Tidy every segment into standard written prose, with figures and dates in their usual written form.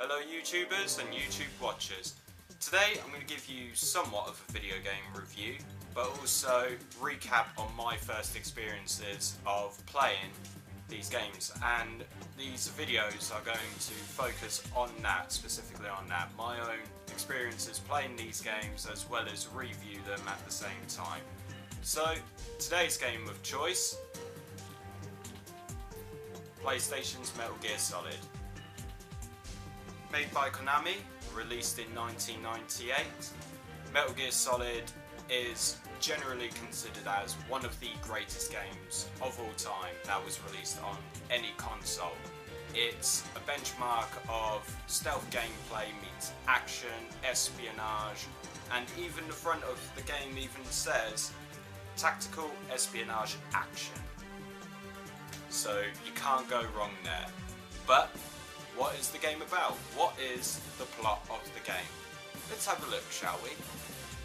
Hello YouTubers and YouTube watchers. Today I'm going to give you somewhat of a video game review, but also recap on my first experiences of playing these games, and these videos are going to focus on that, specifically on that, my own experiences playing these games as well as review them at the same time. So today's game of choice, PlayStation's Metal Gear Solid. Made by Konami, released in 1998, Metal Gear Solid is generally considered as one of the greatest games of all time that was released on any console. It's a benchmark of stealth gameplay meets action, espionage, and even the front of the game even says tactical espionage action. So you can't go wrong there. But what is the game about? What is the plot of the game? Let's have a look, shall we?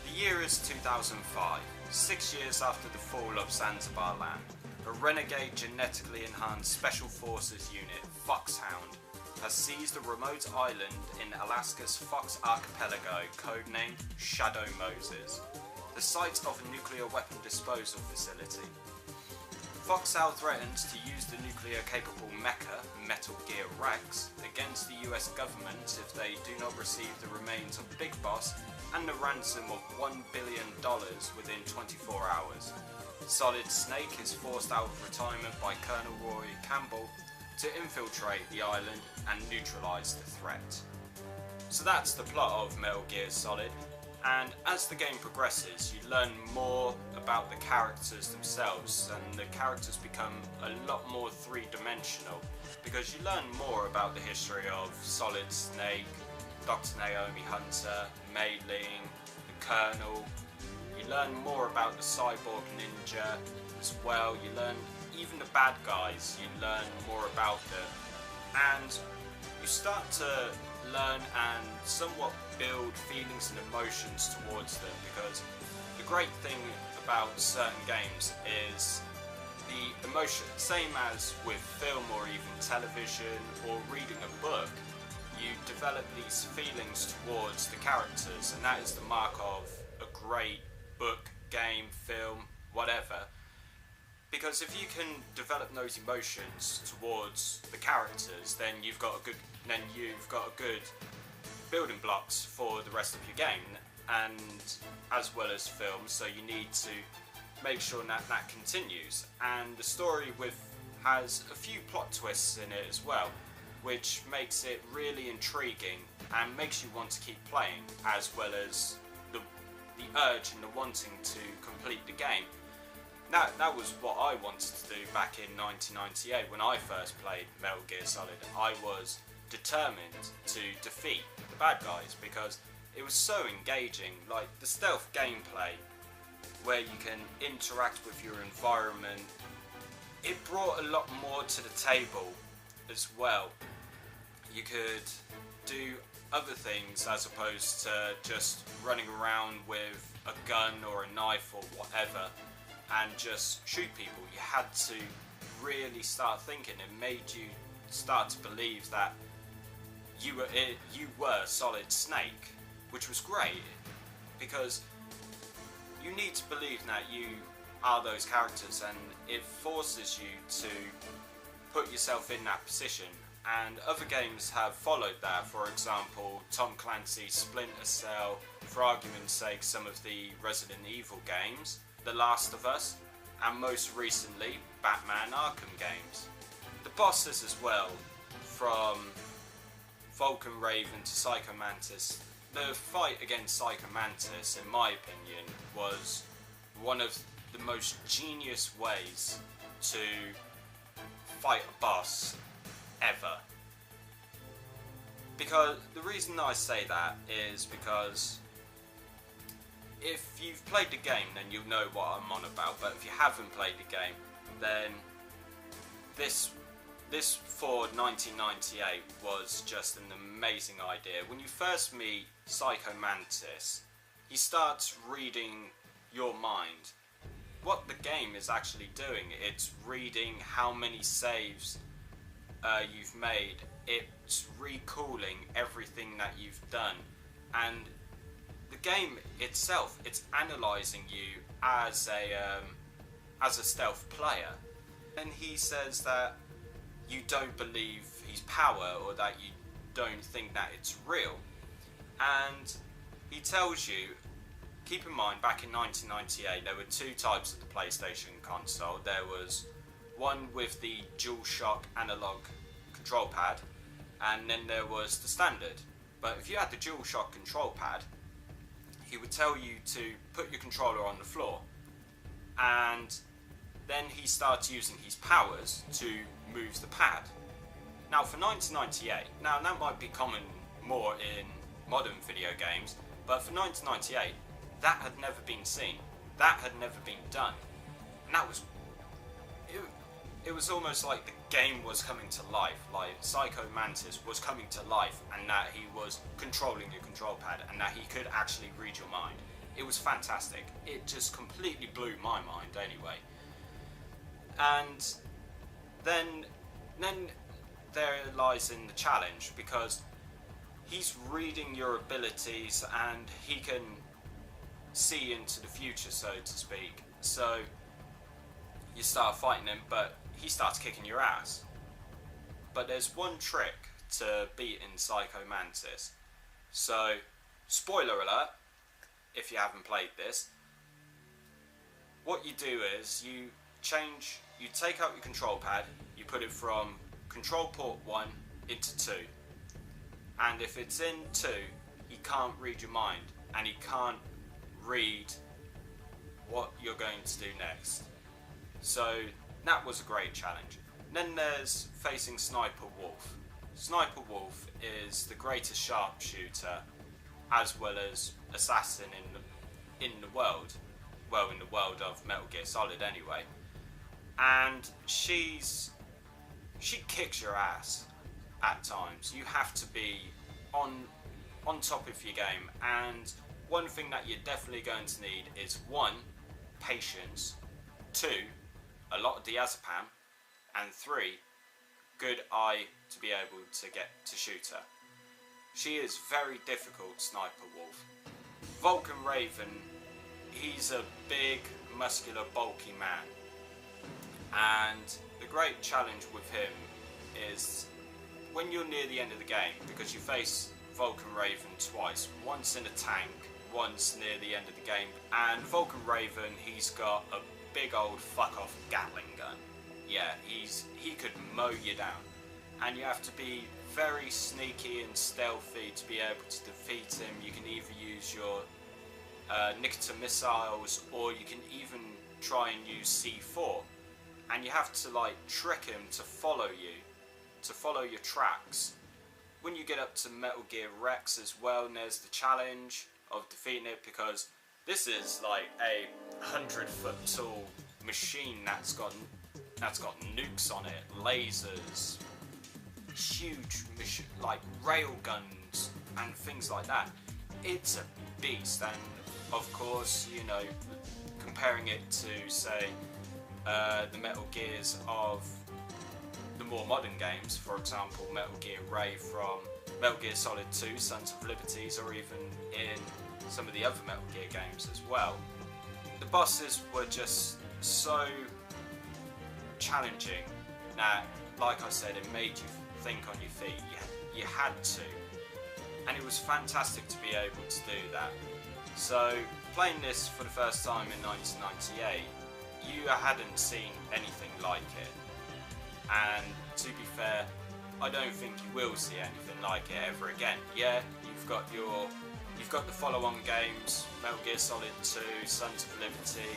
The year is 2005, 6 years after the fall of Zanzibar land. A renegade genetically enhanced Special Forces unit, Foxhound, has seized a remote island in Alaska's Fox Archipelago, codenamed Shadow Moses, the site of a nuclear weapon disposal facility. Foxhound threatens to use the nuclear-capable mecha, Metal Gear Rex, against the US government if they do not receive the remains of Big Boss and the ransom of $1 billion within 24 hours. Solid Snake is forced out of retirement by Colonel Roy Campbell to infiltrate the island and neutralise the threat. So that's the plot of Metal Gear Solid. And as the game progresses, you learn more about the characters themselves, and the characters become a lot more three-dimensional because you learn more about the history of Solid Snake, Dr. Naomi Hunter, Mei Ling, the Colonel. You learn more about the Cyborg Ninja as well. You learn even the bad guys, you learn more about them. And you start to learn and somewhat build feelings and emotions towards them, because the great thing about certain games is the emotion, same as with film or even television or reading a book, you develop these feelings towards the characters, and that is the mark of a great book, game, film, whatever. Because if you can develop those emotions towards the characters, then you've got a good building blocks for the rest of your game, and as well as film. So you need to make sure that continues. And the story has a few plot twists in it as well, which makes it really intriguing and makes you want to keep playing, as well as the urge and the wanting to complete the game. That was what I wanted to do back in 1998 when I first played Metal Gear Solid. I was determined to defeat the bad guys because it was so engaging, like the stealth gameplay where you can interact with your environment. It brought a lot more to the table as well. You could do other things as opposed to just running around with a gun or a knife or whatever and just shoot people. You had to really start thinking. It made you start to believe that you were Solid Snake, which was great, because you need to believe that you are those characters, and it forces you to put yourself in that position. And other games have followed that. For example, Tom Clancy's Splinter Cell, for argument's sake, some of the Resident Evil games, The Last of Us, and most recently, Batman Arkham games. The bosses as well, from Vulcan Raven to Psycho Mantis. The fight against Psycho Mantis, in my opinion, was one of the most genius ways to fight a boss ever. Because the reason I say that is because if you've played the game, then you'll know what I'm on about. But if you haven't played the game, then this for 1998 was just an amazing idea. When you first meet Psycho Mantis, he starts reading your mind. What the game is actually doing, it's reading how many saves you've made, it's recalling everything that you've done, and the game itself, it's analysing you as a stealth player. And he says that you don't believe his power, or that you don't think that it's real. And he tells you, keep in mind, back in 1998 there were two types of the PlayStation console. There was one with the DualShock analog control pad, and then there was the standard. But if you had the DualShock control pad, he would tell you to put your controller on the floor, and then he starts using his powers to move the pad. Now for 1998, now that might be common more in modern video games, but for 1998 that had never been seen, that had never been done, and that was it was almost like the game was coming to life, like Psycho Mantis was coming to life, and that he was controlling your control pad, and that he could actually read your mind. It was fantastic. It just completely blew my mind anyway. And then there lies in the challenge, because he's reading your abilities and he can see into the future, so to speak. So you start fighting him, but he starts kicking your ass. But there's one trick to beating Psycho Mantis. So, spoiler alert, if you haven't played this, what you do is you take out your control pad, you put it from control port 1 into 2. And if it's in 2, he can't read your mind, and he can't read what you're going to do next. So that was a great challenge. Then there's facing Sniper Wolf. Sniper Wolf is the greatest sharpshooter as well as assassin in the world. Well, in the world of Metal Gear Solid anyway. And she kicks your ass at times. You have to be on top of your game, and one thing that you're definitely going to need is 1, patience, 2, a lot of diazepam, and 3, good eye to be able to get to shoot her. She is very difficult, Sniper Wolf. Vulcan Raven, he's a big, muscular, bulky man, and the great challenge with him is when you're near the end of the game, because you face Vulcan Raven twice, once in a tank, once near the end of the game, and Vulcan Raven, he's got a big old fuck off Gatling gun. Yeah, he could mow you down, and you have to be very sneaky and stealthy to be able to defeat him. You can either use your Nikita missiles, or you can even try and use C4, and you have to like trick him to follow your tracks. When you get up to Metal Gear Rex as well, and there's the challenge of defeating it, because this is like a 100-foot tall machine that's got nukes on it, lasers, huge like rail guns and things like that. It's a beast, and of course, you know, comparing it to say the Metal Gears of the more modern games, for example Metal Gear Ray from Metal Gear Solid 2, Sons of Liberties, or even in some of the other Metal Gear games as well. The bosses were just so challenging that, like I said, it made you think on your feet. You had to, and it was fantastic to be able to do that. So playing this for the first time in 1998, you hadn't seen anything like it, and to be fair, I don't think you will see anything like it ever again. Yeah, you've got the follow-on games, Metal Gear Solid 2, Sons of Liberty,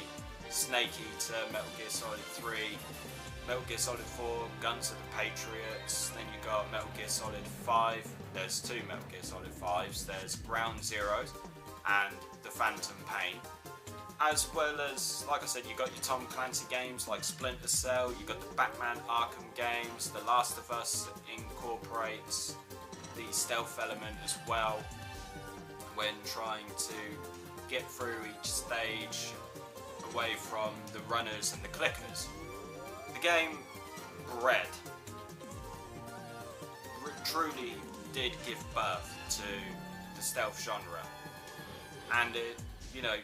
Snake Eater, Metal Gear Solid 3, Metal Gear Solid 4, Guns of the Patriots, then you got Metal Gear Solid 5, there's 2 Metal Gear Solid 5s, there's Ground Zeroes and The Phantom Pain. As well as, like I said, you got your Tom Clancy games like Splinter Cell, you got the Batman Arkham games, The Last of Us incorporates the stealth element as well when trying to get through each stage away from the runners and the clickers. The game bred truly did give birth to the stealth genre, and it,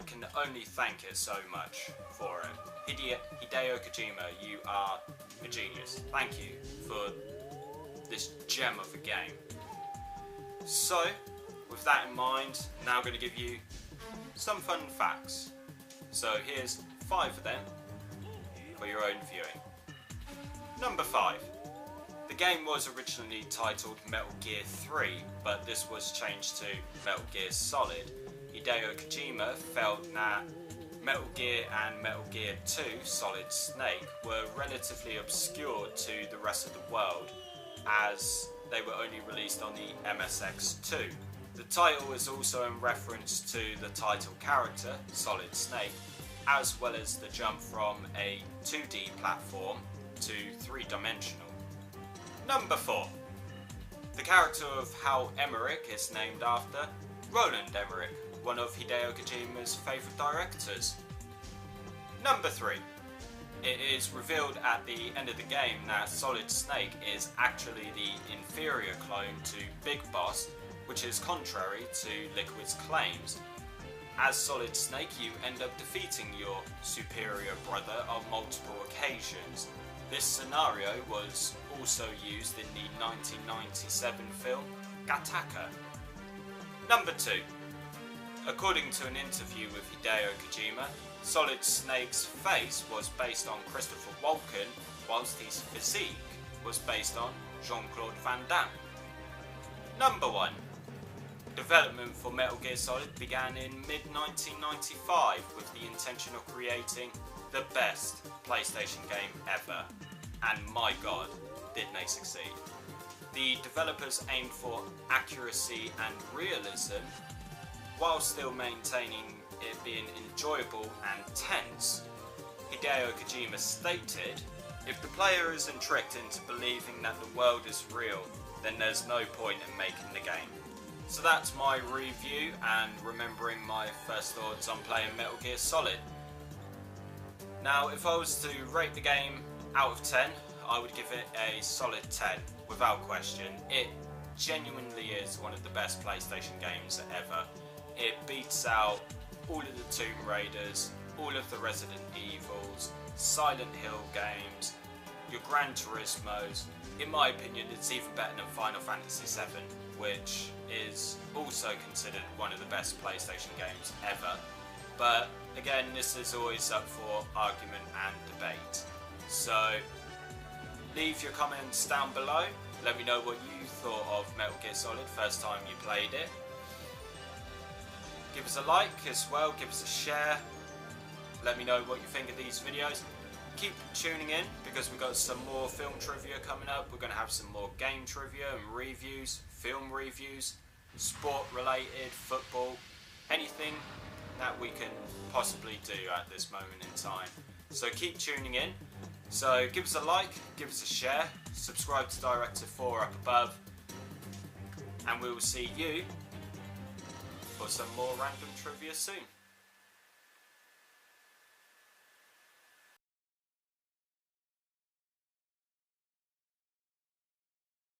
can only thank it so much for it. Hideo Kojima, you are a genius. Thank you for this gem of a game. So, with that in mind, now I'm going to give you some fun facts. So here's 5 of them for your own viewing. Number 5. The game was originally titled Metal Gear 3, but this was changed to Metal Gear Solid. Hideo Kojima felt that Metal Gear and Metal Gear 2 Solid Snake were relatively obscure to the rest of the world, as they were only released on the MSX2. The title is also in reference to the title character, Solid Snake, as well as the jump from a 2D platform to 3-dimensional. Number 4. The character of Hal Emmerich is named after Roland Emmerich, one of Hideo Kojima's favourite directors. Number 3. It is revealed at the end of the game that Solid Snake is actually the inferior clone to Big Boss, which is contrary to Liquid's claims. As Solid Snake, you end up defeating your superior brother on multiple occasions. This scenario was also used in the 1997 film Gattaca. Number 2. According to an interview with Hideo Kojima, Solid Snake's face was based on Christopher Walken, whilst his physique was based on Jean-Claude Van Damme. Number 1. Development for Metal Gear Solid began in mid-1995 with the intention of creating the best PlayStation game ever, and my god, did they succeed. The developers aimed for accuracy and realism, while still maintaining it being enjoyable and tense. Hideo Kojima stated, "If the player isn't tricked into believing that the world is real, then there's no point in making the game." So that's my review and remembering my first thoughts on playing Metal Gear Solid. Now, if I was to rate the game out of 10, I would give it a solid 10, without question. It genuinely is one of the best PlayStation games ever. It beats out all of the Tomb Raiders, all of the Resident Evils, Silent Hill games, your Gran Turismos. In my opinion, it's even better than Final Fantasy VII, which is also considered one of the best PlayStation games ever. But again, this is always up for argument and debate. So leave your comments down below. Let me know what you thought of Metal Gear Solid first time you played it. Give us a like as well, give us a share. Let me know what you think of these videos. Keep tuning in because we've got some more film trivia coming up. We're going to have some more game trivia and reviews, film reviews, sport related, football, anything that we can possibly do at this moment in time. So keep tuning in. So give us a like, give us a share, subscribe to Directive 4 up above, and we will see you for some more random trivia soon.